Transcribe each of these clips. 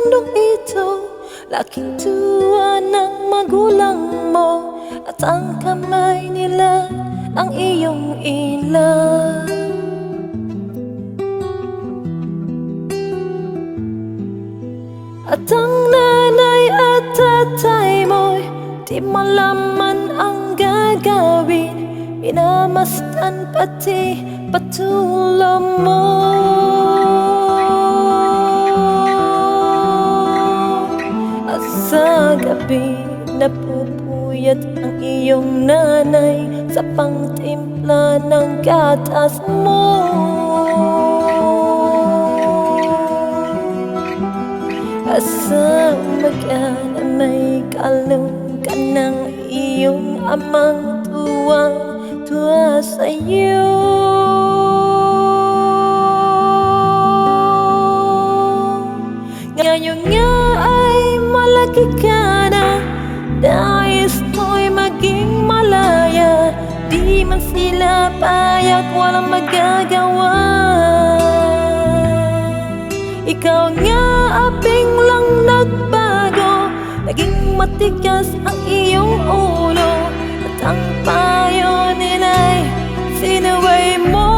mundong ito, laking tuwa ng magulang mo, at ang kamay nila ang iyong ilan. At ang nanay at tatay mo'y di malaman ang gagawin, minamasdan pati patulo mo. At sa gabi napupuyat ang iyong nanay sa pangtimpla ng gatas mo. At sa umaga na may kalong ka ng iyong amang tuwang-tuwa sa'yo. Ngayon nga ay malaki ka na, nais mo'y maging malaya, di man sila payak, walang magagawa. Ikaw nga aping lang nagbago, naging matigas ang iyong ulo, at ang payo nila'y sinaway mo.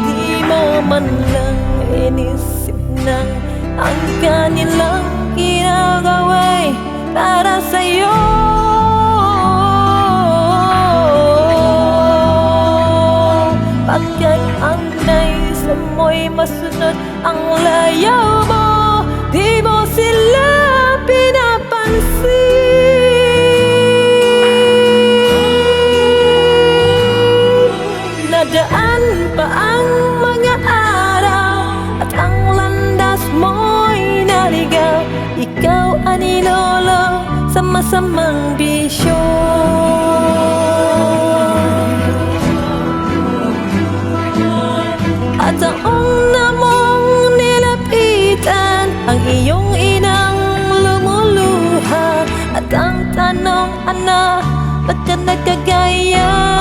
Di mo man lang inisip na ang kanilang ginagawa'y para sa'yo. Pagkat ang nais mo'y masunod ang layaw mo, di mo sila pinapansin. Nadaan pa ang mga araw at ang landas mo'y naligaw, ikaw anilolo sa masamang bisyo. At taong na mong nilapitan ang iyong inang lumuluha, at ang tanong, anak, ba't ka nagkagaya?